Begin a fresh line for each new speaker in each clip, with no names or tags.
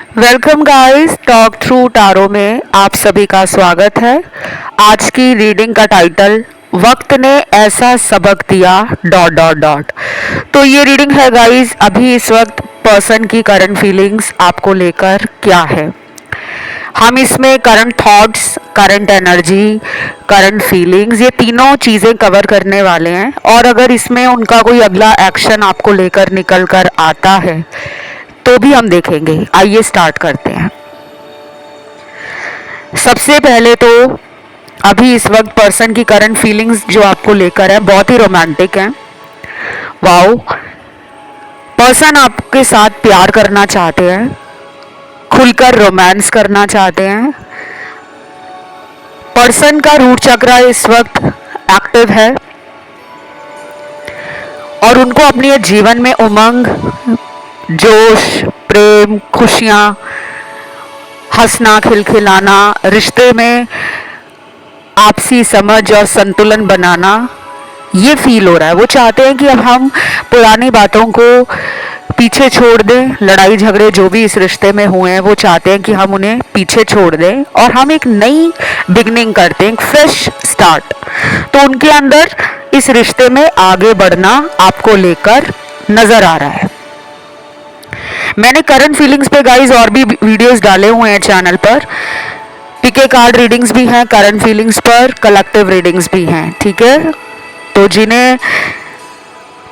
Welcome guys, talk through tarot में आप सभी का स्वागत है। आज की रीडिंग का टाइटल वक्त ने ऐसा सबक दिया डॉट डॉट डॉट। तो ये रीडिंग है गाइस, अभी इस वक्त पर्सन की करंट फीलिंग्स आपको लेकर क्या है। हम इसमें current thoughts, current energy, current feelings, ये तीनों चीज़ें कवर करने वाले हैं। और अगर इसमें उनका कोई अगला एक्शन आपको लेकर निकल कर आता है तो भी हम देखेंगे। आइए स्टार्ट करते हैं। सबसे पहले तो अभी इस वक्त पर्सन की करंट फीलिंग्स जो आपको लेकर है बहुत ही रोमांटिक है। वाओ, पर्सन आपके साथ प्यार करना चाहते हैं, खुलकर रोमांस करना चाहते हैं। पर्सन का रूट चक्र इस वक्त एक्टिव है और उनको अपने जीवन में उमंग, जोश, प्रेम, खुशियाँ, हंसना, खिलखिलाना, रिश्ते में आपसी समझ और संतुलन बनाना, ये फील हो रहा है। वो चाहते हैं कि अब हम पुरानी बातों को पीछे छोड़ दें। लड़ाई झगड़े जो भी इस रिश्ते में हुए हैं वो चाहते हैं कि हम उन्हें पीछे छोड़ दें और हम एक नई बिगनिंग करते हैं, एक फ्रेश स्टार्ट। तो उनके अंदर इस रिश्ते में आगे बढ़ना आपको लेकर नजर आ रहा है। मैंने करंट फीलिंग्स पे गाइस और भी वीडियोस डाले हुए हैं चैनल पर। पीके कार्ड रीडिंग्स भी हैं करंट फीलिंग्स पर, कलेक्टिव रीडिंग्स भी हैं, ठीक है। तो जिन्हें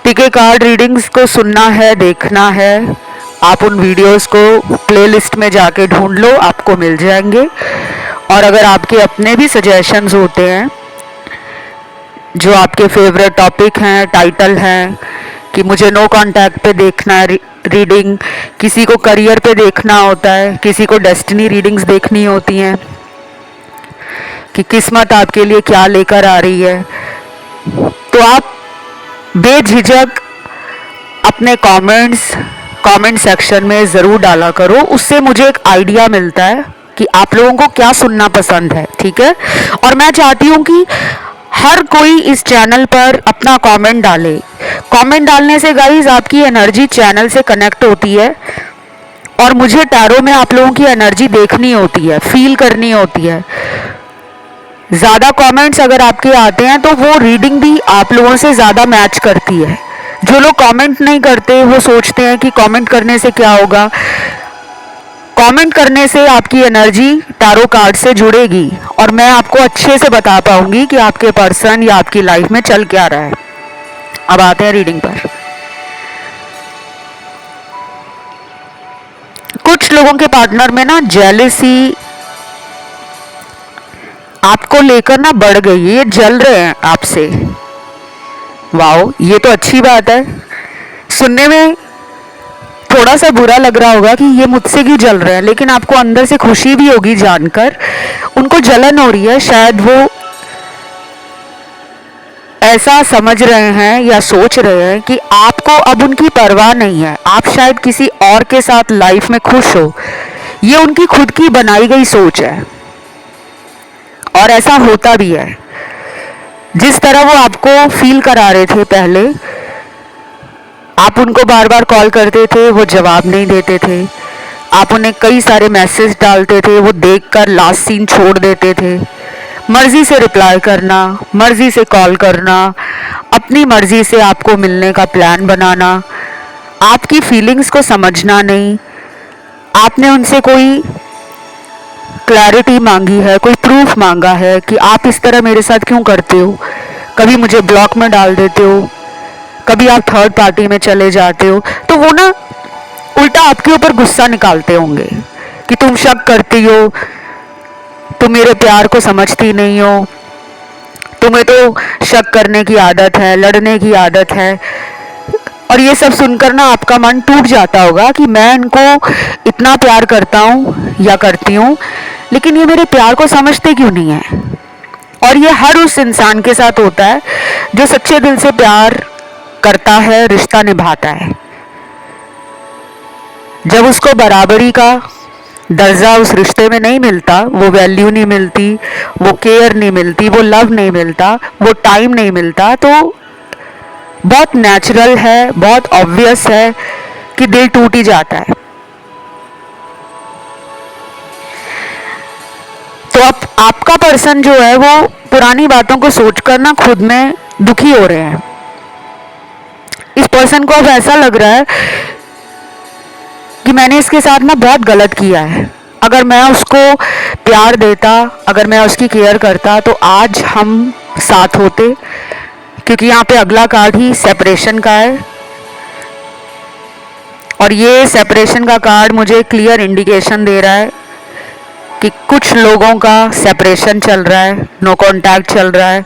पीके कार्ड रीडिंग्स को सुनना है, देखना है, आप उन वीडियोस को प्लेलिस्ट में जाके ढूंढ लो, आपको मिल जाएंगे। और अगर आपके अपने भी सजेशंस होते हैं, जो आपके फेवरेट टॉपिक हैं, टाइटल हैं, कि मुझे नो कांटेक्ट पे देखना है रीडिंग, किसी को करियर पे देखना होता है, किसी को डेस्टिनी रीडिंग्स देखनी होती हैं कि किस्मत आपके लिए क्या लेकर आ रही है, तो आप बेझिझक अपने कमेंट सेक्शन में ज़रूर डाला करो। उससे मुझे एक आइडिया मिलता है कि आप लोगों को क्या सुनना पसंद है, ठीक है। और मैं चाहती हूँ कि हर कोई इस चैनल पर अपना कमेंट डाले। कमेंट डालने से गाइज आपकी एनर्जी चैनल से कनेक्ट होती है और मुझे टैरो में आप लोगों की एनर्जी देखनी होती है, फील करनी होती है। ज़्यादा कमेंट्स अगर आपके आते हैं तो वो रीडिंग भी आप लोगों से ज़्यादा मैच करती है। जो लोग कमेंट नहीं करते वो सोचते हैं कि कमेंट करने से क्या होगा। कमेंट करने से आपकी एनर्जी टैरो कार्ड से जुड़ेगी और मैं आपको अच्छे से बता पाऊंगी कि आपके पर्सन या आपकी लाइफ में चल क्या रहा है। अब आते हैं रीडिंग पर। कुछ लोगों के पार्टनर में ना जेलसी आपको लेकर ना बढ़ गई है, ये जल रहे हैं आपसे। वाओ, ये तो अच्छी बात है। सुनने में थोड़ा सा बुरा लग रहा होगा कि ये मुझसे क्यों जल रहे हैं, लेकिन आपको अंदर से खुशी भी होगी जानकर। उनको जलन हो रही है, शायद वो ऐसा समझ रहे हैं या सोच रहे हैं कि आपको अब उनकी परवाह नहीं है, आप शायद किसी और के साथ लाइफ में खुश हो। ये उनकी खुद की बनाई गई सोच है और ऐसा होता भी है। जिस तरह वो आपको फील करा रहे थे पहले, आप उनको बार बार कॉल करते थे, वो जवाब नहीं देते थे। आप उन्हें कई सारे मैसेज डालते थे, वो देखकर लास्ट सीन छोड़ देते थे। मर्जी से रिप्लाई करना, मर्जी से कॉल करना, अपनी मर्जी से आपको मिलने का प्लान बनाना, आपकी फीलिंग्स को समझना नहीं। आपने उनसे कोई क्लैरिटी मांगी है, कोई प्रूफ मांगा है कि आप इस तरह मेरे साथ क्यों करते हो। कभी मुझे ब्लॉक में डाल देते हो, कभी आप थर्ड पार्टी में चले जाते हो, तो वो ना उल्टा आपके ऊपर गुस्सा निकालते होंगे कि तुम शक करती हो, तुम मेरे प्यार को समझती नहीं हो, तुम्हें तो शक करने की आदत है, लड़ने की आदत है। और ये सब सुनकर ना आपका मन टूट जाता होगा कि मैं इनको इतना प्यार करता हूँ या करती हूँ, लेकिन ये मेरे प्यार को समझते क्यों नहीं है। और ये हर उस इंसान के साथ होता है जो सच्चे दिल से प्यार करता है, रिश्ता निभाता है। जब उसको बराबरी का दर्जा उस रिश्ते में नहीं मिलता, वो वैल्यू नहीं मिलती, वो केयर नहीं मिलती, वो लव नहीं मिलता, वो टाइम नहीं मिलता, तो बहुत नेचुरल है, बहुत ऑब्वियस है कि दिल टूट ही जाता है। आपका पर्सन जो है वो पुरानी बातों को सोचकर ना खुद में दुखी हो रहे हैं। इस पर्सन को अब ऐसा लग रहा है कि मैंने इसके साथ ना बहुत गलत किया है। अगर मैं उसको प्यार देता, अगर मैं उसकी केयर करता तो आज हम साथ होते। क्योंकि यहाँ पे अगला कार्ड ही सेपरेशन का है और ये सेपरेशन का कार्ड मुझे क्लियर इंडिकेशन दे रहा है कि कुछ लोगों का सेपरेशन चल रहा है, नो कांटेक्ट चल रहा है।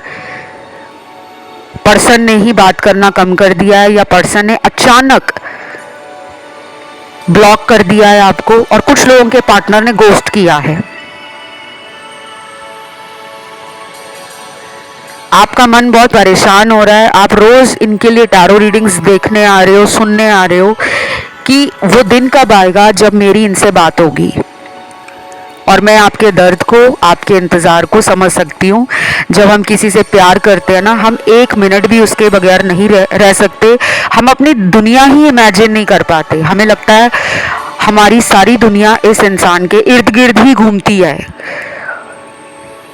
पर्सन ने ही बात करना कम कर दिया है या पर्सन ने अचानक ब्लॉक कर दिया है आपको, और कुछ लोगों के पार्टनर ने गोस्ट किया है। आपका मन बहुत परेशान हो रहा है। आप रोज इनके लिए टैरो रीडिंग्स देखने आ रहे हो, सुनने आ रहे हो कि वो दिन कब आएगा जब मेरी इनसे बात होगी। और मैं आपके दर्द को, आपके इंतज़ार को समझ सकती हूँ। जब हम किसी से प्यार करते हैं ना, हम एक मिनट भी उसके बगैर नहीं रह सकते। हम अपनी दुनिया ही इमेजिन नहीं कर पाते। हमें लगता है हमारी सारी दुनिया इस इंसान के इर्द गिर्द ही घूमती है।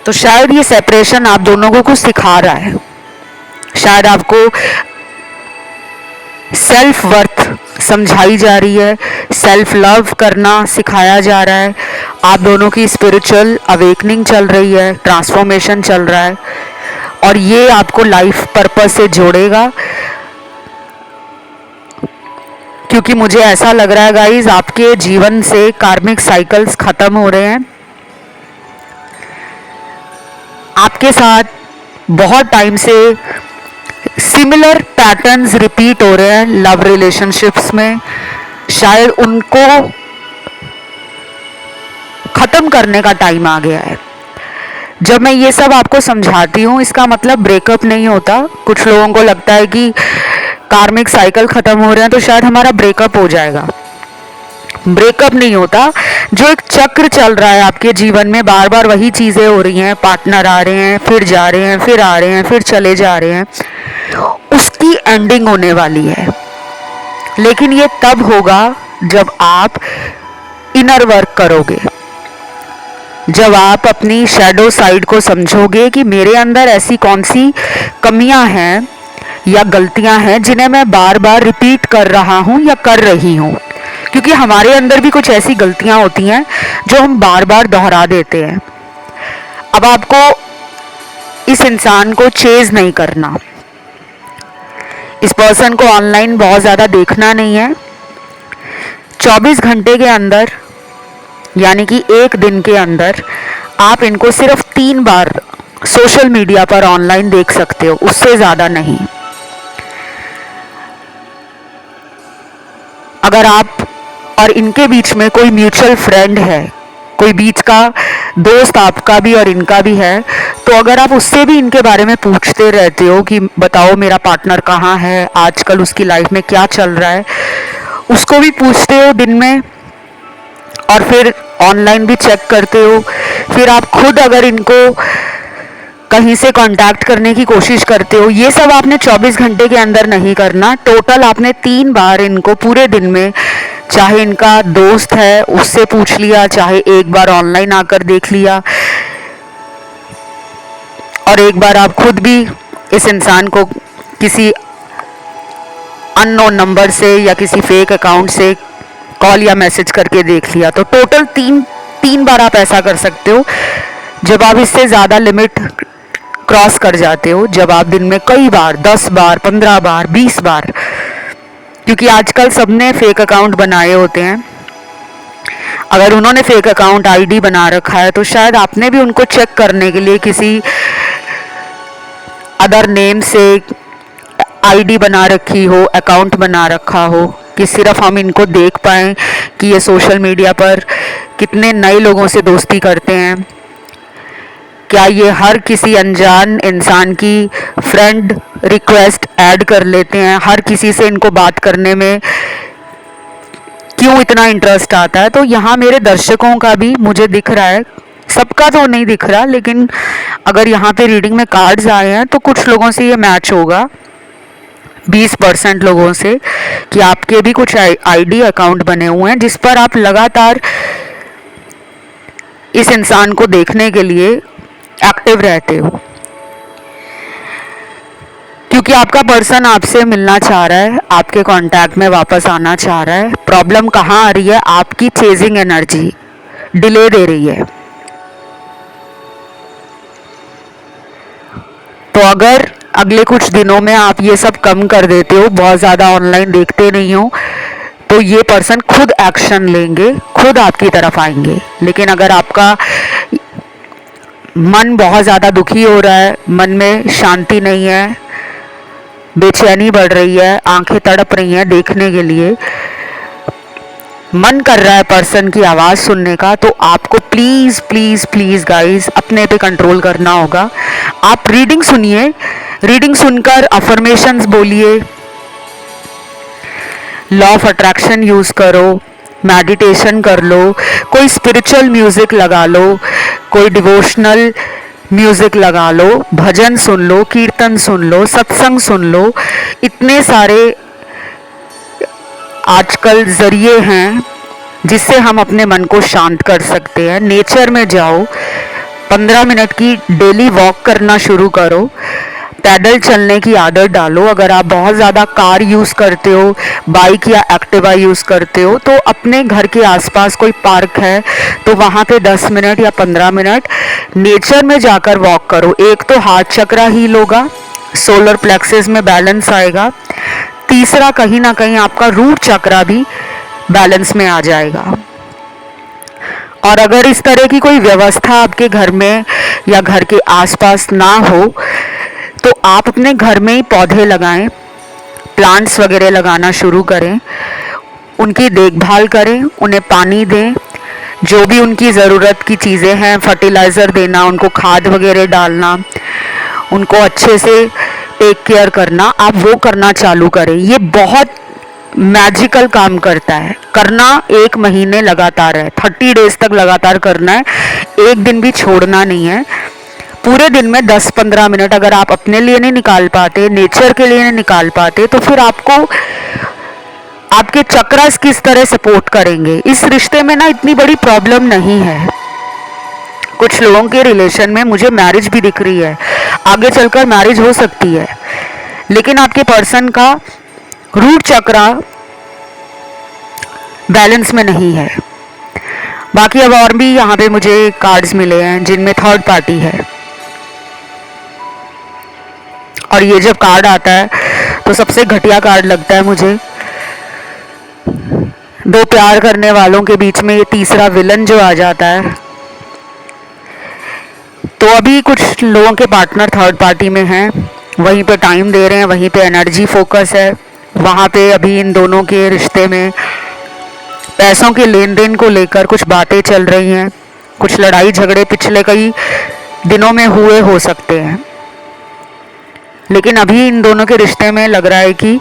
तो शायद ये सेपरेशन आप दोनों को कुछ सिखा रहा है। शायद आपको सेल्फ वर्थ समझाई जा रही है, सेल्फ लव करना सिखाया जा रहा है। आप दोनों की स्पिरिचुअल अवेकनिंग चल रही है, ट्रांसफॉर्मेशन चल रहा है और ये आपको लाइफ पर्पस से जोड़ेगा। क्योंकि मुझे ऐसा लग रहा है गाइस, आपके जीवन से कार्मिक साइकिल्स खत्म हो रहे हैं। आपके साथ बहुत टाइम से सिमिलर पैटर्न्स रिपीट हो रहे हैं लव रिलेशनशिप्स में। शायद उनको खत्म करने का टाइम आ गया है। जब मैं ये सब आपको समझाती हूँ, इसका मतलब ब्रेकअप नहीं होता। कुछ लोगों को लगता है कि कार्मिक साइकिल खत्म हो रहे हैं तो शायद हमारा ब्रेकअप हो जाएगा। ब्रेकअप नहीं होता। जो एक चक्र चल रहा है आपके जीवन में, बार बार वही चीज़ें हो रही हैं, पार्टनर आ रहे हैं, फिर जा रहे हैं, फिर आ रहे हैं, फिर चले जा रहे हैं, उसकी एंडिंग होने वाली है। लेकिन ये तब होगा जब आप इनर वर्क करोगे, जब आप अपनी शैडो साइड को समझोगे कि मेरे अंदर ऐसी कौन सी कमियां हैं या गलतियां हैं जिन्हें मैं बार बार रिपीट कर रहा हूं या कर रही हूं। क्योंकि हमारे अंदर भी कुछ ऐसी गलतियां होती हैं जो हम बार बार दोहरा देते हैं। अब आपको इस इंसान को चेज नहीं करना, इस पर्सन को ऑनलाइन बहुत ज़्यादा देखना नहीं है। 24 घंटे के अंदर यानी कि एक दिन के अंदर आप इनको सिर्फ 3 बार सोशल मीडिया पर ऑनलाइन देख सकते हो, उससे ज़्यादा नहीं। अगर आप और इनके बीच में कोई म्यूचुअल फ्रेंड है, कोई बीच का दोस्त आपका भी और इनका भी है, तो अगर आप उससे भी इनके बारे में पूछते रहते हो कि बताओ मेरा पार्टनर कहाँ है, आजकल उसकी लाइफ में क्या चल रहा है, उसको भी पूछते हो दिन में और फिर ऑनलाइन भी चेक करते हो, फिर आप खुद अगर इनको कहीं से कांटेक्ट करने की कोशिश करते हो, ये सब आपने 24 घंटे के अंदर नहीं करना। टोटल आपने 3 बार इनको पूरे दिन में, चाहे इनका दोस्त है उससे पूछ लिया, चाहे एक बार ऑनलाइन आकर देख लिया, और एक बार आप खुद भी इस इंसान को किसी अननोन नंबर से या किसी फेक अकाउंट से कॉल या मैसेज करके देख लिया। तो टोटल तीन बार आप ऐसा कर सकते हो। जब आप इससे ज़्यादा लिमिट क्रॉस कर जाते हो, जब आप दिन में कई बार 10 बार, 15 बार, 20 बार, क्योंकि आजकल सबने फेक अकाउंट बनाए होते हैं, अगर उन्होंने फेक अकाउंट आईडी बना रखा है तो शायद आपने भी उनको चेक करने के लिए किसी अदर नेम से आईडी बना रखी हो, अकाउंट बना रखा हो कि सिर्फ हम इनको देख पाएँ कि ये सोशल मीडिया पर कितने नए लोगों से दोस्ती करते हैं। क्या ये हर किसी अनजान इंसान की फ्रेंड रिक्वेस्ट ऐड कर लेते हैं, हर किसी से इनको बात करने में क्यों इतना इंटरेस्ट आता है। तो यहाँ मेरे दर्शकों का भी मुझे दिख रहा है, सबका तो नहीं दिख रहा, लेकिन अगर यहाँ पे रीडिंग में कार्ड्स आए हैं तो कुछ लोगों से ये मैच होगा, 20% लोगों से, कि आपके भी कुछ आईडी अकाउंट बने हुए हैं जिस पर आप लगातार इस इंसान को देखने के लिए एक्टिव रहते हो, क्योंकि आपका पर्सन आपसे मिलना चाह रहा है, आपके कांटेक्ट में वापस आना चाह रहा है। प्रॉब्लम कहाँ आ रही है? आपकी चेजिंग एनर्जी डिले दे रही है। तो अगर अगले कुछ दिनों में आप ये सब कम कर देते हो, बहुत ज़्यादा ऑनलाइन देखते नहीं हो, तो ये पर्सन खुद एक्शन लेंगे, खुद आपकी तरफ आएंगे। लेकिन अगर आपका मन बहुत ज़्यादा दुखी हो रहा है, मन में शांति नहीं है, बेचैनी बढ़ रही है, आंखें तड़प रही हैं देखने के लिए, मन कर रहा है पर्सन की आवाज़ सुनने का, तो आपको प्लीज़ प्लीज़ प्लीज़ गाइस अपने पे कंट्रोल करना होगा। आप रीडिंग सुनिए, रीडिंग सुनकर अफर्मेशंस बोलिए, लॉ ऑफ अट्रैक्शन यूज़ करो, मेडिटेशन कर लो, कोई स्पिरिचुअल म्यूज़िक लगा लो, कोई डिवोशनल म्यूज़िक लगा लो, भजन सुन लो, कीर्तन सुन लो, सत्संग सुन लो। इतने सारे आजकल ज़रिए हैं जिससे हम अपने मन को शांत कर सकते हैं। नेचर में जाओ, 15 मिनट की डेली वॉक करना शुरू करो, पैदल चलने की आदत डालो। अगर आप बहुत ज़्यादा कार यूज़ करते हो, बाइक या एक्टिवा यूज़ करते हो, तो अपने घर के आसपास कोई पार्क है तो वहाँ पे 10 मिनट या 15 मिनट नेचर में जाकर वॉक करो। एक तो हार्ट चक्रा हील होगा, सोलर प्लेक्सेस में बैलेंस आएगा, तीसरा कहीं ना कहीं आपका रूट चक्रा भी बैलेंस में आ जाएगा। और अगर इस तरह की कोई व्यवस्था आपके घर में या घर के आसपास ना हो, तो आप अपने घर में ही पौधे लगाएं, प्लांट्स वगैरह लगाना शुरू करें, उनकी देखभाल करें, उन्हें पानी दें, जो भी उनकी ज़रूरत की चीज़ें हैं, फर्टिलाइज़र देना, उनको खाद वगैरह डालना, उनको अच्छे से टेक केयर करना, आप वो करना चालू करें। ये बहुत मैजिकल काम करता है। करना 1 महीने लगातार है, 30 डेज तक लगातार करना है, एक दिन भी छोड़ना नहीं है। पूरे दिन में 10-15 मिनट अगर आप अपने लिए नहीं निकाल पाते, नेचर के लिए नहीं निकाल पाते, तो फिर आपको आपके चक्रास किस तरह सपोर्ट करेंगे? इस रिश्ते में ना इतनी बड़ी प्रॉब्लम नहीं है। कुछ लोगों के रिलेशन में मुझे मैरिज भी दिख रही है, आगे चलकर मैरिज हो सकती है, लेकिन आपके पर्सन का रूट चक्रा बैलेंस में नहीं है। बाकी अब और भी यहाँ पे मुझे कार्ड्स मिले हैं जिनमें थर्ड पार्टी है, और ये जब कार्ड आता है तो सबसे घटिया कार्ड लगता है मुझे। दो प्यार करने वालों के बीच में ये तीसरा विलन जो आ जाता है। तो अभी कुछ लोगों के पार्टनर थर्ड पार्टी में हैं, वहीं पे टाइम दे रहे हैं, वहीं पे एनर्जी फोकस है, वहाँ पे अभी इन दोनों के रिश्ते में पैसों के लेन देन को लेकर कुछ बातें चल रही हैं, कुछ लड़ाई झगड़े पिछले कई दिनों में हुए हो सकते हैं। लेकिन अभी इन दोनों के रिश्ते में लग रहा है कि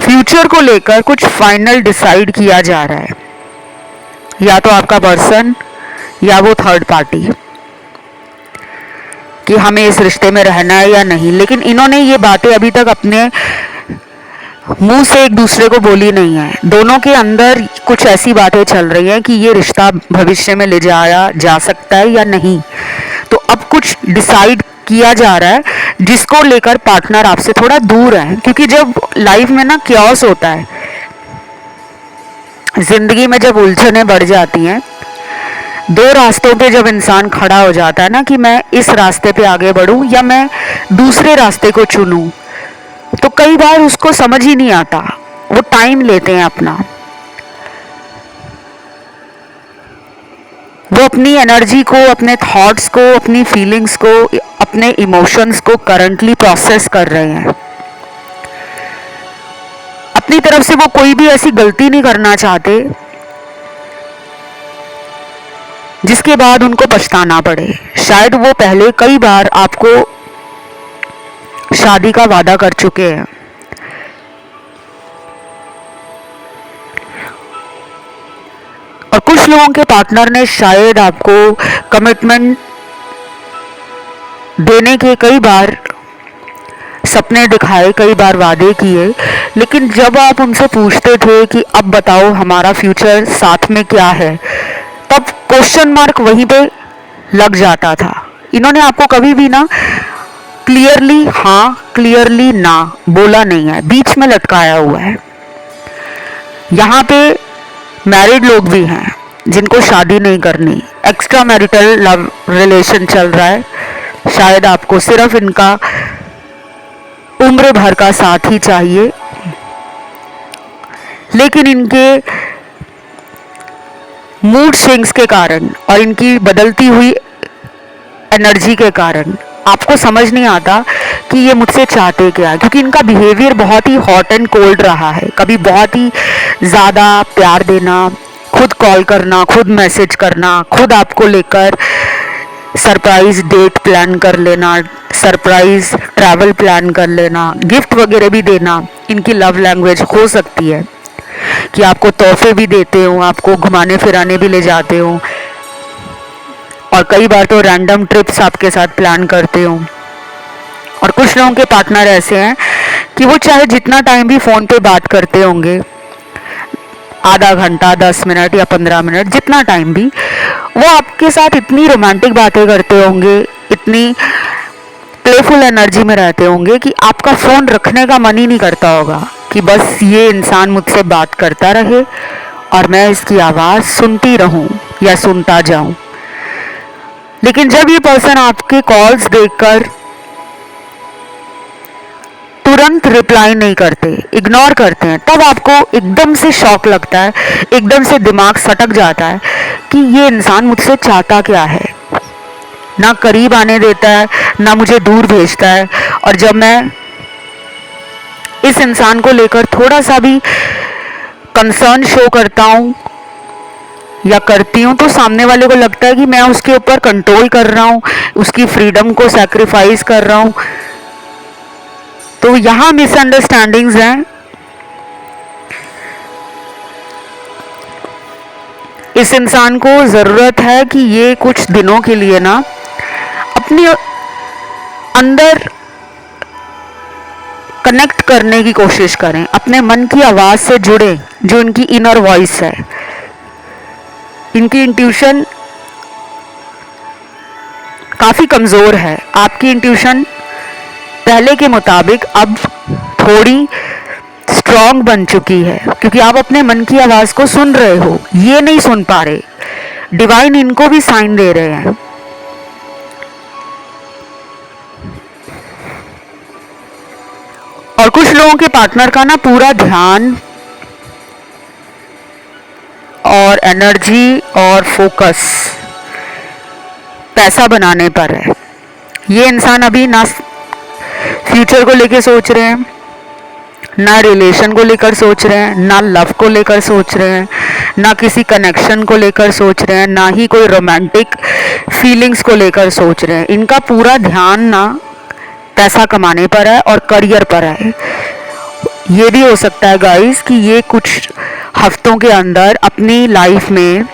फ्यूचर को लेकर कुछ फाइनल डिसाइड किया जा रहा है, या तो आपका पर्सन या वो थर्ड पार्टी, कि हमें इस रिश्ते में रहना है या नहीं। लेकिन इन्होंने ये बातें अभी तक अपने मुंह से एक दूसरे को बोली नहीं है। दोनों के अंदर कुछ ऐसी बातें चल रही हैं कि ये रिश्ता भविष्य में ले जाया जा सकता है या नहीं। तो अब कुछ डिसाइड किया जा रहा है जिसको लेकर पार्टनर आपसे थोड़ा दूर है, क्योंकि जब लाइफ में ना क्योस होता है, जिंदगी में जब उलझनें बढ़ जाती हैं, दो रास्तों पे जब इंसान खड़ा हो जाता है ना कि मैं इस रास्ते पे आगे बढ़ूं या मैं दूसरे रास्ते को चुनूं, तो कई बार उसको समझ ही नहीं आता, वो टाइम लेते हैं अपना, वो अपनी एनर्जी को, अपने थॉट्स को, अपनी फीलिंग्स को, अपने इमोशंस को करंटली प्रोसेस कर रहे हैं। अपनी तरफ से वो कोई भी ऐसी गलती नहीं करना चाहते जिसके बाद उनको पछताना पड़े। शायद वो पहले कई बार आपको शादी का वादा कर चुके हैं, और कुछ लोगों के पार्टनर ने शायद आपको कमिटमेंट देने के कई बार सपने दिखाए, कई बार वादे किए, लेकिन जब आप उनसे पूछते थे कि अब बताओ हमारा फ्यूचर साथ में क्या है, तब क्वेश्चन मार्क वहीं पे लग जाता था इन्होंने आपको कभी भी ना क्लियरली हाँ क्लियरली ना बोला नहीं है, बीच में लटकाया हुआ है। यहाँ पे मैरिड लोग भी हैं जिनको शादी नहीं करनी, एक्स्ट्रा मैरिटल लव रिलेशन चल रहा है, शायद आपको सिर्फ इनका उम्र भर का साथ ही चाहिए, लेकिन इनके मूड स्विंग्स के कारण और इनकी बदलती हुई एनर्जी के कारण आपको समझ नहीं आता कि ये मुझसे चाहते क्या, क्योंकि इनका बिहेवियर बहुत ही हॉट एंड कोल्ड रहा है। कभी बहुत ही ज़्यादा प्यार देना, खुद कॉल करना, खुद मैसेज करना, खुद आपको लेकर सरप्राइज डेट प्लान कर लेना, सरप्राइज ट्रैवल प्लान कर लेना, गिफ्ट वगैरह भी देना इनकी लव लैंग्वेज हो सकती है। कि आपको तोहफे भी देते हो, आपको घुमाने फिराने भी ले जाते हो, और कई बार तो रैंडम ट्रिप्स आपके साथ प्लान करते हो। और कुछ लोगों के पार्टनर ऐसे हैं कि वो चाहे जितना टाइम भी फ़ोन पे बात करते होंगे, आधा घंटा, 10 मिनट या 15 मिनट, जितना टाइम भी, वो आपके साथ इतनी रोमांटिक बातें करते होंगे, इतनी प्लेफुल एनर्जी में रहते होंगे कि आपका फ़ोन रखने का मन ही नहीं करता होगा कि बस ये इंसान मुझसे बात करता रहे और मैं इसकी आवाज़ सुनती रहूं या सुनता जाऊं। लेकिन जब ये पर्सन आपके कॉल्स देखकर तुरंत रिप्लाई नहीं करते, इग्नोर करते हैं, तब आपको एकदम से शॉक लगता है, एकदम से दिमाग सटक जाता है कि ये इंसान मुझसे चाहता क्या है। ना करीब आने देता है, ना मुझे दूर भेजता है। और जब मैं इस इंसान को लेकर थोड़ा सा भी कंसर्न शो करता हूँ या करती हूँ, तो सामने वाले को लगता है कि मैं उसके ऊपर कंट्रोल कर रहा हूँ, उसकी फ्रीडम को सैक्रिफाइस कर रहा हूँ। तो यहाँ मिसअंडरस्टैंडिंग्स हैं। इस इंसान को ज़रूरत है कि ये कुछ दिनों के लिए ना अपने अंदर कनेक्ट करने की कोशिश करें, अपने मन की आवाज़ से जुड़े, जो इनकी इनर वॉइस है। इनकी इंट्यूशन काफ़ी कमज़ोर है। आपकी इंट्यूशन पहले के मुताबिक अब थोड़ी स्ट्रॉन्ग बन चुकी है, क्योंकि आप अपने मन की आवाज़ को सुन रहे हो, ये नहीं सुन पा रहे। डिवाइन इनको भी साइन दे रहे हैं। और कुछ लोगों के पार्टनर का ना पूरा ध्यान और एनर्जी और फोकस पैसा बनाने पर है। ये इंसान अभी ना फ्यूचर को लेकर सोच रहे हैं, ना रिलेशन को लेकर सोच रहे हैं, ना लव को लेकर सोच रहे हैं, ना किसी कनेक्शन को लेकर सोच रहे हैं, ना ही कोई रोमांटिक फीलिंग्स को लेकर सोच रहे हैं। इनका पूरा ध्यान ना पैसा कमाने पर है और करियर पर है। ये भी हो सकता है गाइस कि ये कुछ हफ्तों के अंदर अपनी लाइफ में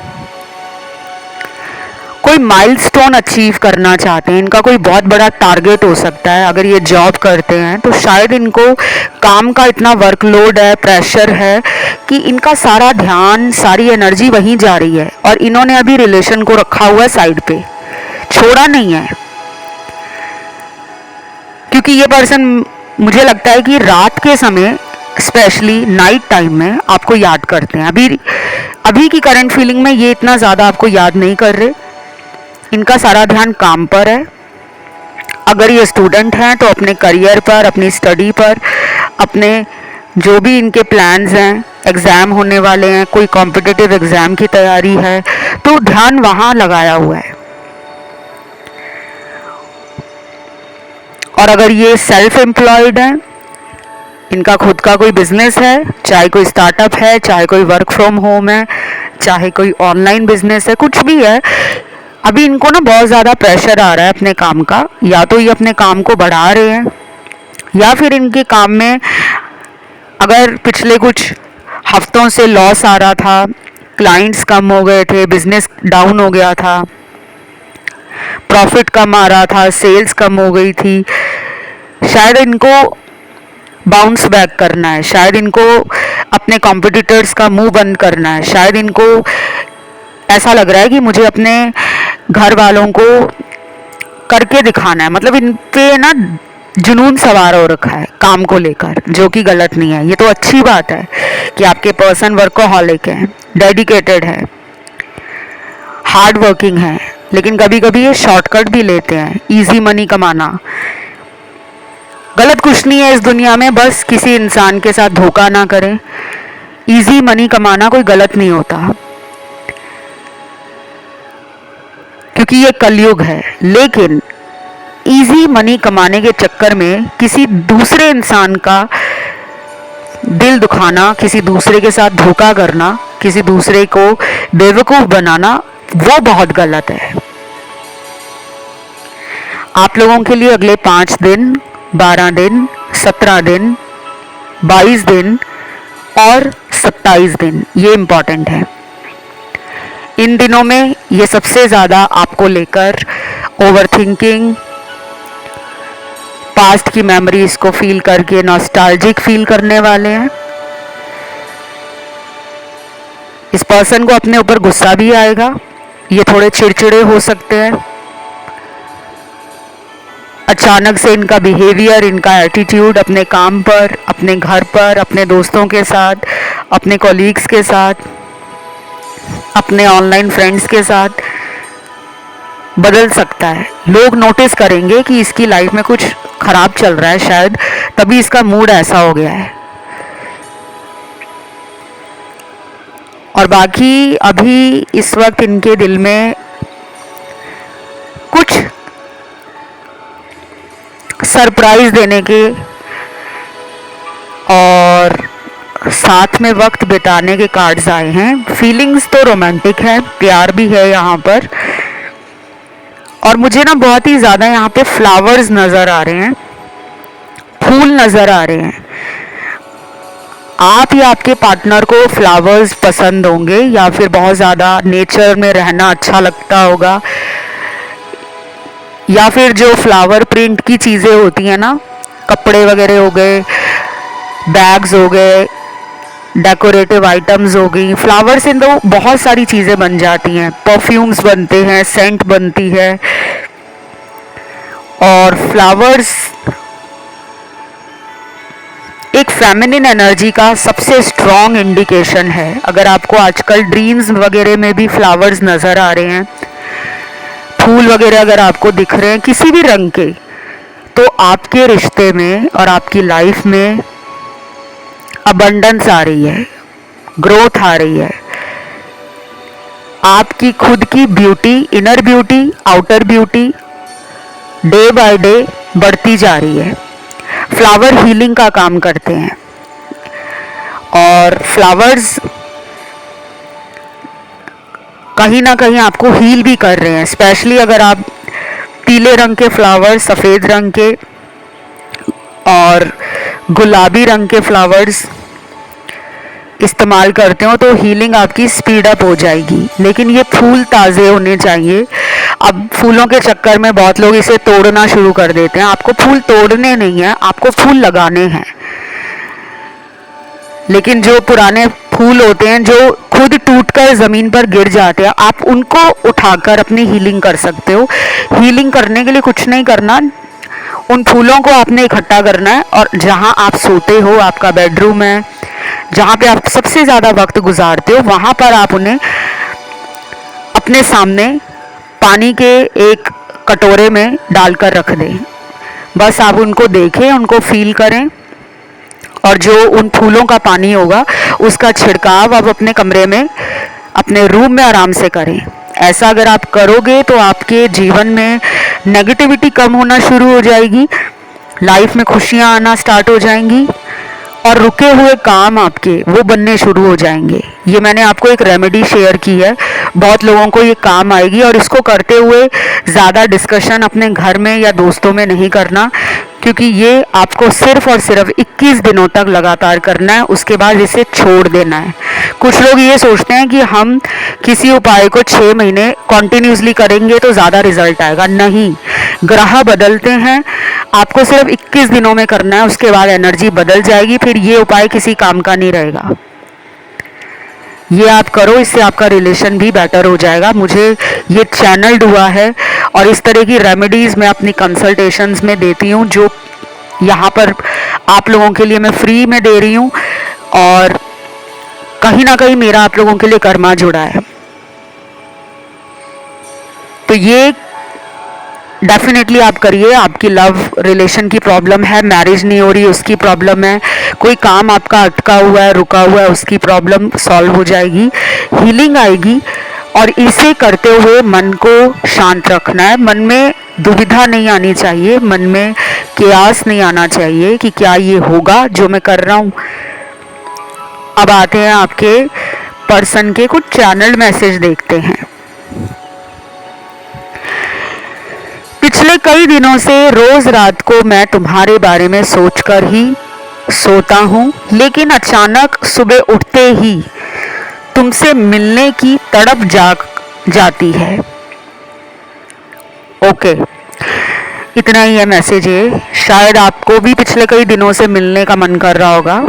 कोई माइलस्टोन अचीव करना चाहते हैं। इनका कोई बहुत बड़ा टारगेट हो सकता है। अगर ये जॉब करते हैं तो शायद इनको काम का इतना वर्कलोड है, प्रेशर है कि इनका सारा ध्यान, सारी एनर्जी वहीं जा रही है, और इन्होंने अभी रिलेशन को रखा हुआ है साइड पे, छोड़ा नहीं है। क्योंकि ये पर्सन, मुझे लगता है कि रात के समय, स्पेशली नाइट टाइम में आपको याद करते हैं। अभी की करंट फीलिंग में ये इतना ज़्यादा आपको याद नहीं कर रहे। इनका सारा ध्यान काम पर है। अगर ये स्टूडेंट हैं तो अपने करियर पर, अपनी स्टडी पर, अपने जो भी इनके प्लान्स हैं, एग्ज़ाम होने वाले हैं, कोई कॉम्पिटिटिव एग्ज़ाम की तैयारी है, तो ध्यान वहाँ लगाया हुआ है। और अगर ये सेल्फ एम्प्लॉयड हैं, इनका खुद का कोई बिजनेस है, चाहे कोई स्टार्टअप है, चाहे कोई वर्क फ्रॉम होम है, चाहे कोई ऑनलाइन बिजनेस है, कुछ भी है, अभी इनको ना बहुत ज़्यादा प्रेशर आ रहा है अपने काम का। या तो ये अपने काम को बढ़ा रहे हैं, या फिर इनके काम में अगर पिछले कुछ हफ्तों से लॉस आ रहा था, क्लाइंट्स कम हो गए थे, बिजनेस डाउन हो गया था, प्रॉफिट कम आ रहा था, सेल्स कम हो गई थी, शायद इनको बाउंस बैक करना है, शायद इनको अपने कॉम्पिटिटर्स का मुंह बंद करना है, शायद इनको ऐसा लग रहा है कि मुझे अपने घर वालों को करके दिखाना है, मतलब इन पे ना जुनून सवार हो रखा है काम को लेकर, जो कि गलत नहीं है। ये तो अच्छी बात है कि आपके पर्सन वर्कोहॉलिक है, डेडिकेटेड है, हार्ड वर्किंग है, लेकिन कभी कभी ये शॉर्टकट भी लेते हैं, इजी मनी कमाना। गलत कुछ नहीं है इस दुनिया में, बस किसी इंसान के साथ धोखा ना करें। इजी मनी कमाना कोई गलत नहीं होता, क्योंकि ये कलयुग है। लेकिन इजी मनी कमाने के चक्कर में किसी दूसरे इंसान का दिल दुखाना, किसी दूसरे के साथ धोखा करना, किसी दूसरे को बेवकूफ़ बनाना, वो बहुत गलत है। आप लोगों के लिए अगले 5 दिन, 12 दिन, 17 दिन, 22 दिन और 27 दिन ये इम्पॉर्टेंट है। इन दिनों में ये सबसे ज़्यादा आपको लेकर ओवरथिंकिंग, पास्ट की मेमोरीज को फील करके नॉस्टैल्जिक फील करने वाले हैं। इस पर्सन को अपने ऊपर गुस्सा भी आएगा, ये थोड़े चिड़चिड़े हो सकते हैं। अचानक से इनका बिहेवियर, इनका एटीट्यूड अपने काम पर, अपने घर पर, अपने दोस्तों के साथ, अपने कॉलीग्स के साथ, अपने ऑनलाइन फ्रेंड्स के साथ बदल सकता है। लोग नोटिस करेंगे कि इसकी लाइफ में कुछ खराब चल रहा है शायद, तभी इसका मूड ऐसा हो गया है। और बाकी अभी इस वक्त इनके दिल में कुछ सरप्राइज देने के और साथ में वक्त बिताने के कार्ड्स आए हैं। फीलिंग्स तो रोमांटिक है, प्यार भी है यहाँ पर। और मुझे ना बहुत ही ज़्यादा यहाँ पे फ्लावर्स नज़र आ रहे हैं, फूल नज़र आ रहे हैं। आप या आपके पार्टनर को फ्लावर्स पसंद होंगे, या फिर बहुत ज़्यादा नेचर में रहना अच्छा लगता होगा, या फिर जो फ्लावर प्रिंट की चीज़ें होती हैं ना, कपड़े वगैरह हो गए, बैग्स हो गए, डेकोरेटिव आइटम्स हो गई, फ्लावर से तो बहुत सारी चीज़ें बन जाती हैं, परफ्यूम्स बनते हैं, सेंट बनती है। और फ्लावर्स एक फेमिनिन एनर्जी का सबसे स्ट्रॉन्ग इंडिकेशन है। अगर आपको आजकल ड्रीम्स वगैरह में भी फ्लावर्स नज़र आ रहे हैं, फूल वगैरह अगर आपको दिख रहे हैं किसी भी रंग के, तो आपके रिश्ते में और आपकी लाइफ में अबंडेंस आ रही है, ग्रोथ आ रही है। आपकी खुद की beauty, inner beauty, outer beauty day by day बढ़ती जा रही है। फ्लावर हीलिंग का काम करते हैं, और फ्लावर्स कहीं ना कहीं आपको हील भी कर रहे हैं। स्पेशली अगर आप पीले रंग के फ्लावर्स, सफ़ेद रंग के और गुलाबी रंग के फ्लावर्स इस्तेमाल करते हो तो हीलिंग आपकी स्पीड अप हो जाएगी। लेकिन ये फूल ताज़े होने चाहिए। अब फूलों के चक्कर में बहुत लोग इसे तोड़ना शुरू कर देते हैं। आपको फूल तोड़ने नहीं है, आपको फूल लगाने हैं। लेकिन जो पुराने फूल होते हैं जो खुद टूटकर ज़मीन पर गिर जाते हैं, आप उनको उठाकर अपनी हीलिंग कर सकते हो। हीलिंग करने के लिए कुछ नहीं करना, उन फूलों को आपने इकट्ठा करना है, और जहाँ आप सोते हो, आपका बेडरूम है, जहाँ पे आप सबसे ज़्यादा वक्त गुजारते हो, वहाँ पर आप उन्हें अपने सामने पानी के एक कटोरे में डालकर रख दें। बस आप उनको देखें, उनको फील करें, और जो उन फूलों का पानी होगा उसका छिड़काव आप अपने कमरे में, अपने रूम में आराम से करें। ऐसा अगर आप करोगे तो आपके जीवन में नेगेटिविटी कम होना शुरू हो जाएगी, लाइफ में खुशियाँ आना स्टार्ट हो जाएंगी, और रुके हुए काम आपके वो बनने शुरू हो जाएंगे। ये मैंने आपको एक रेमेडी शेयर की है, बहुत लोगों को ये काम आएगी। और इसको करते हुए ज़्यादा डिस्कशन अपने घर में या दोस्तों में नहीं करना, क्योंकि ये आपको सिर्फ और सिर्फ 21 दिनों तक लगातार करना है, उसके बाद इसे छोड़ देना है। कुछ लोग ये सोचते हैं कि हम किसी उपाय को 6 महीने कॉन्टिन्यूसली करेंगे तो ज़्यादा रिजल्ट आएगा। नहीं, ग्रह बदलते हैं, आपको सिर्फ 21 दिनों में करना है, उसके बाद एनर्जी बदल जाएगी, फिर ये उपाय किसी काम का नहीं रहेगा। ये आप करो, इससे आपका रिलेशन भी बेटर हो जाएगा। मुझे ये चैनल्ड हुआ है और इस तरह की रेमेडीज़ मैं अपनी कंसल्टेशंस में देती हूँ, जो यहाँ पर आप लोगों के लिए मैं फ्री में दे रही हूँ। और कहीं ना कहीं मेरा आप लोगों के लिए कर्मा जुड़ा है। तो ये डेफिनेटली आप करिए। आपकी लव रिलेशन की प्रॉब्लम है, मैरिज नहीं हो रही उसकी प्रॉब्लम है, कोई काम आपका अटका हुआ है, रुका हुआ है, उसकी प्रॉब्लम सॉल्व हो जाएगी, हीलिंग आएगी। और इसे करते हुए मन को शांत रखना है। मन में दुविधा नहीं आनी चाहिए, मन में केयास नहीं आना चाहिए कि क्या ये होगा जो मैं कर रहा हूँ। अब आते हैं आपके पर्सन के कुछ चैनल मैसेज देखते हैं। पिछले कई दिनों से रोज रात को मैं तुम्हारे बारे में सोचकर ही सोता हूँ, लेकिन अचानक सुबह उठते ही तुमसे मिलने की तड़प जाग जाती है। ओके, इतना ही है मैसेज है। शायद आपको भी पिछले कई दिनों से मिलने का मन कर रहा होगा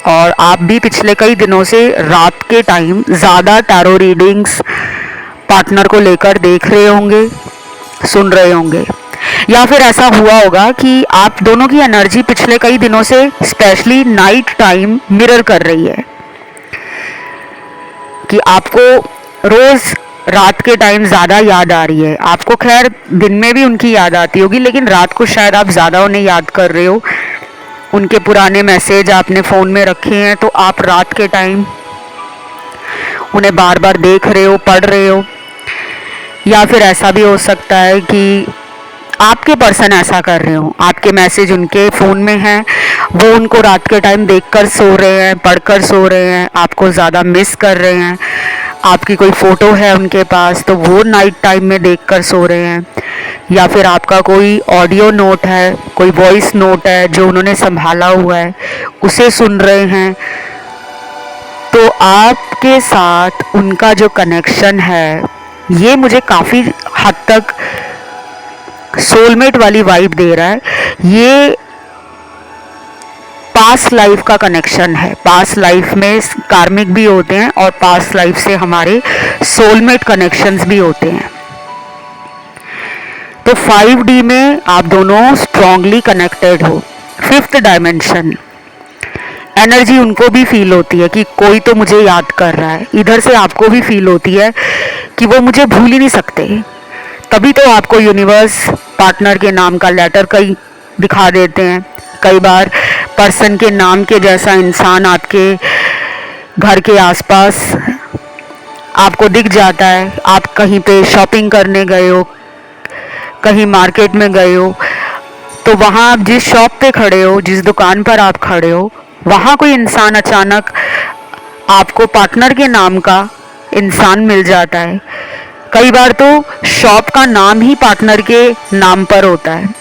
और आप भी पिछले कई दिनों से रात के टाइम ज़्यादा टैरो रीडिंग्स पार्टनर को लेकर देख रहे होंगे, सुन रहे होंगे, या फिर ऐसा हुआ होगा कि आप दोनों की एनर्जी पिछले कई दिनों से स्पेशली नाइट टाइम मिरर कर रही है, कि आपको रोज़ रात के टाइम ज़्यादा याद आ रही है। आपको खैर दिन में भी उनकी याद आती होगी, लेकिन रात को शायद आप ज़्यादा उन्हें याद कर रहे हो। उनके पुराने मैसेज आपने फ़ोन में रखे हैं, तो आप रात के टाइम उन्हें बार बार देख रहे हो, पढ़ रहे हो। या फिर ऐसा भी हो सकता है कि आपके पर्सन ऐसा कर रहे हो, आपके मैसेज उनके फ़ोन में हैं, वो उनको रात के टाइम देखकर सो रहे हैं, पढ़कर सो रहे हैं, आपको ज़्यादा मिस कर रहे हैं। आपकी कोई फ़ोटो है उनके पास तो वो नाइट टाइम में देखकर सो रहे हैं। या फिर आपका कोई ऑडियो नोट है, कोई वॉइस नोट है जो उन्होंने संभाला हुआ है, उसे सुन रहे हैं। तो आपके साथ उनका जो कनेक्शन है, ये मुझे काफ़ी हद तक सोलमेट वाली वाइब दे रहा है। ये पास्ट लाइफ का कनेक्शन है। पास्ट लाइफ में कार्मिक भी होते हैं और पास्ट लाइफ से हमारे सोलमेट कनेक्शंस भी होते हैं। तो 5D में आप दोनों स्ट्रांगली कनेक्टेड हो। 5th डायमेंशन एनर्जी उनको भी फील होती है कि कोई तो मुझे याद कर रहा है। इधर से आपको भी फील होती है कि वो मुझे भूल ही नहीं सकते। तभी तो आपको यूनिवर्स पार्टनर के नाम का लेटर कई दिखा देते हैं। कई बार पर्सन के नाम के जैसा इंसान आपके घर के आसपास आपको दिख जाता है। आप कहीं पे शॉपिंग करने गए हो, कहीं मार्केट में गए हो, तो वहाँ आप जिस शॉप पे खड़े हो, जिस दुकान पर आप खड़े हो, वहाँ कोई इंसान अचानक आपको पार्टनर के नाम का इंसान मिल जाता है। कई बार तो शॉप का नाम ही पार्टनर के नाम पर होता है।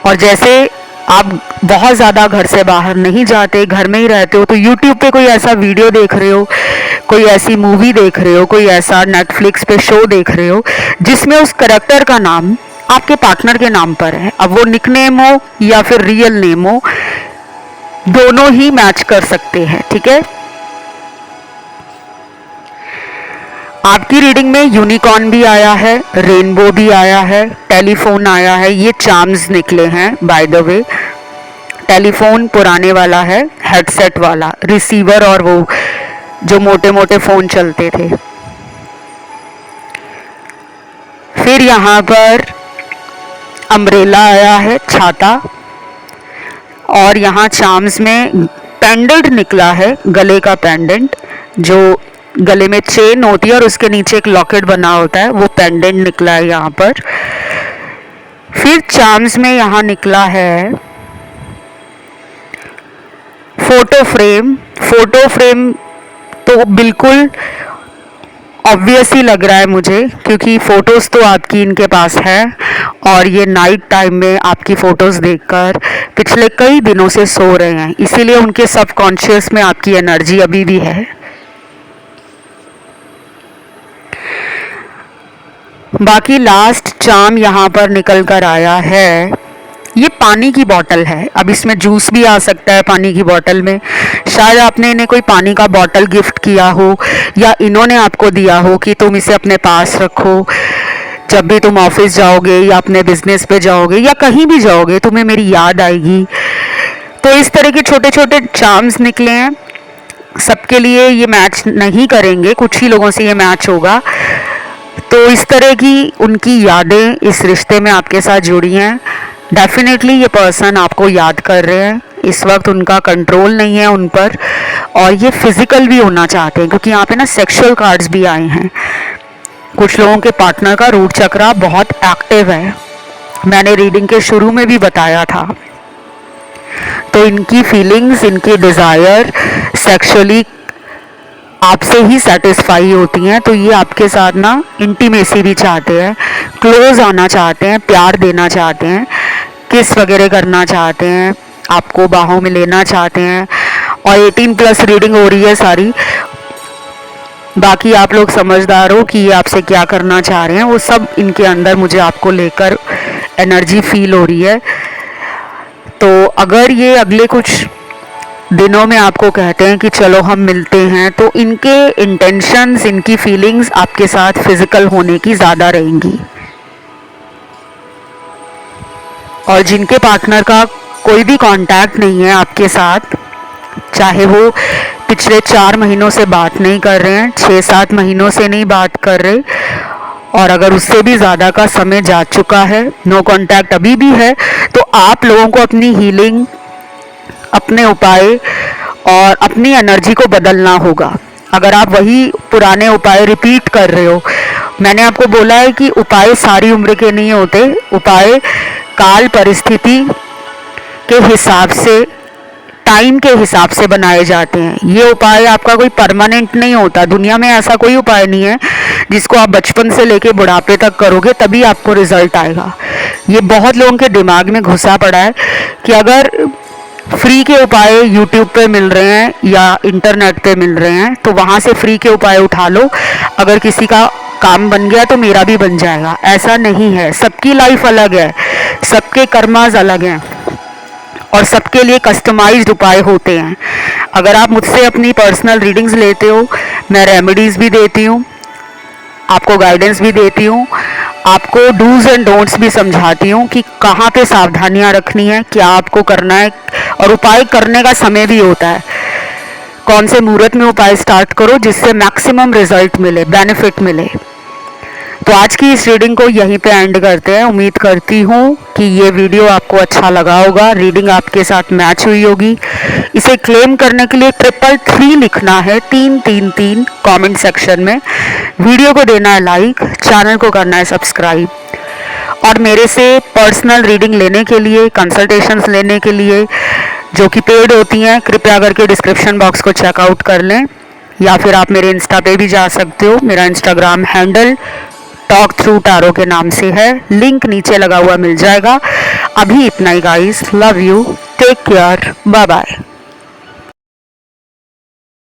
और जैसे आप बहुत ज़्यादा घर से बाहर नहीं जाते, घर में ही रहते हो, तो यूट्यूब पे कोई ऐसा वीडियो देख रहे हो, कोई ऐसी मूवी देख रहे हो, कोई ऐसा नेटफ्लिक्स पे शो देख रहे हो जिसमें उस कैरेक्टर का नाम आपके पार्टनर के नाम पर है। अब वो निकनेम हो या फिर रियल नेम हो, दोनों ही मैच कर सकते हैं। ठीक है, आपकी रीडिंग में यूनिकॉर्न भी आया है, रेनबो भी आया है, टेलीफोन आया है। ये चार्म्स निकले हैं बाय द वे। टेलीफोन पुराने वाला है, हेडसेट वाला, रिसीवर और वो जो मोटे मोटे फ़ोन चलते थे। फिर यहाँ पर अम्ब्रेला आया है, छाता। और यहाँ चार्म्स में पेंडेंट निकला है, गले का पेंडेंट, जो गले में चेन होती है और उसके नीचे एक लॉकेट बना होता है, वो पेंडेंट निकला है यहाँ पर। फिर चार्म्स में यहाँ निकला है फोटो फ्रेम। फोटो फ्रेम तो बिल्कुल ऑब्वियस ही लग रहा है मुझे, क्योंकि फ़ोटोज़ तो आपकी इनके पास है और ये नाइट टाइम में आपकी फ़ोटोज़ देखकर पिछले कई दिनों से सो रहे हैं, इसीलिए उनके सबकॉन्शियस में आपकी एनर्जी अभी भी है। बाकी लास्ट चार्म यहाँ पर निकल कर आया है, ये पानी की बोतल है। अब इसमें जूस भी आ सकता है पानी की बोतल में, शायद आपने इन्हें कोई पानी का बॉटल गिफ्ट किया हो या इन्होंने आपको दिया हो कि तुम इसे अपने पास रखो, जब भी तुम ऑफिस जाओगे या अपने बिजनेस पे जाओगे या कहीं भी जाओगे तुम्हें मेरी याद आएगी। तो इस तरह के छोटे छोटे चार्म्स निकले हैं। सबके लिए ये मैच नहीं करेंगे, कुछ ही लोगों से ये मैच होगा। तो इस तरह की उनकी यादें इस रिश्ते में आपके साथ जुड़ी हैं। डेफिनेटली ये पर्सन आपको याद कर रहे हैं, इस वक्त उनका कंट्रोल नहीं है उन पर, और ये फिजिकल भी होना चाहते हैं क्योंकि यहाँ पे ना सेक्सुअल कार्ड्स भी आए हैं। कुछ लोगों के पार्टनर का रूट चक्रा बहुत एक्टिव है, मैंने रीडिंग के शुरू में भी बताया था। तो इनकी फीलिंग्स, इनकी डिज़ायर सेक्सुअली आपसे ही सेटिस्फाई होती हैं। तो ये आपके साथ ना इंटीमेसी भी चाहते हैं, क्लोज आना चाहते हैं, प्यार देना चाहते हैं, किस वगैरह करना चाहते हैं, आपको बाहों में लेना चाहते हैं। और 18+ रीडिंग हो रही है सारी, बाकी आप लोग समझदार हो कि ये आपसे क्या करना चाह रहे हैं, वो सब इनके अंदर मुझे आपको लेकर एनर्जी फील हो रही है। तो अगर ये अगले कुछ दिनों में आपको कहते हैं कि चलो हम मिलते हैं, तो इनके इंटेंशंस, इनकी फीलिंग्स आपके साथ फिजिकल होने की ज़्यादा रहेंगी। और जिनके पार्टनर का कोई भी कांटेक्ट नहीं है आपके साथ, चाहे वो पिछले 4 महीनों से बात नहीं कर रहे हैं, 6-7 महीनों से नहीं बात कर रहे, और अगर उससे भी ज़्यादा का समय जा चुका है, नो कांटेक्ट अभी भी है, तो आप लोगों को अपनी हीलिंग, अपने उपाय और अपनी एनर्जी को बदलना होगा। अगर आप वही पुराने उपाय रिपीट कर रहे हो, मैंने आपको बोला है कि उपाय सारी उम्र के नहीं होते, उपाय काल परिस्थिति के हिसाब से, टाइम के हिसाब से बनाए जाते हैं। ये उपाय आपका कोई परमानेंट नहीं होता, दुनिया में ऐसा कोई उपाय नहीं है जिसको आप बचपन से लेके बुढ़ापे तक करोगे तभी आपको रिजल्ट आएगा। ये बहुत लोगों के दिमाग में घुसा पड़ा है कि अगर फ्री के उपाय यूट्यूब पे मिल रहे हैं या इंटरनेट पे मिल रहे हैं तो वहाँ से फ्री के उपाय उठा लो, अगर किसी का काम बन गया तो मेरा भी बन जाएगा। ऐसा नहीं है, सबकी लाइफ अलग है, सबके कर्मास अलग हैं और सबके लिए कस्टमाइज्ड उपाय होते हैं। अगर आप मुझसे अपनी पर्सनल रीडिंग्स लेते हो, मैं रेमेडीज़ भी देती हूँ, आपको गाइडेंस भी देती हूँ, आपको डूज एंड डोंट्स भी समझाती हूँ कि कहाँ पे सावधानियाँ रखनी है, क्या आपको करना है, और उपाय करने का समय भी होता है। कौन से मुहूर्त में उपाय स्टार्ट करो जिससे मैक्सिमम रिजल्ट मिले, बेनिफिट मिले। तो आज की इस रीडिंग को यहीं पे एंड करते हैं। उम्मीद करती हूँ कि ये वीडियो आपको अच्छा लगा होगा, रीडिंग आपके साथ मैच हुई होगी। इसे क्लेम करने के लिए 333 लिखना है, 333 कमेंट सेक्शन में। वीडियो को देना है लाइक, चैनल को करना है सब्सक्राइब, और मेरे से पर्सनल रीडिंग लेने के लिए, कंसल्टेशंस लेने के लिए जो कि पेड होती हैं, कृपया करके डिस्क्रिप्शन बॉक्स को चेकआउट कर लें, या फिर आप मेरे इंस्टा पे भी जा सकते हो। मेरा Instagram handle talk through tarot के नाम से है, लिंक नीचे लगा हुआ मिल जाएगा। अभी इतना ही guys, love you, take care, bye bye.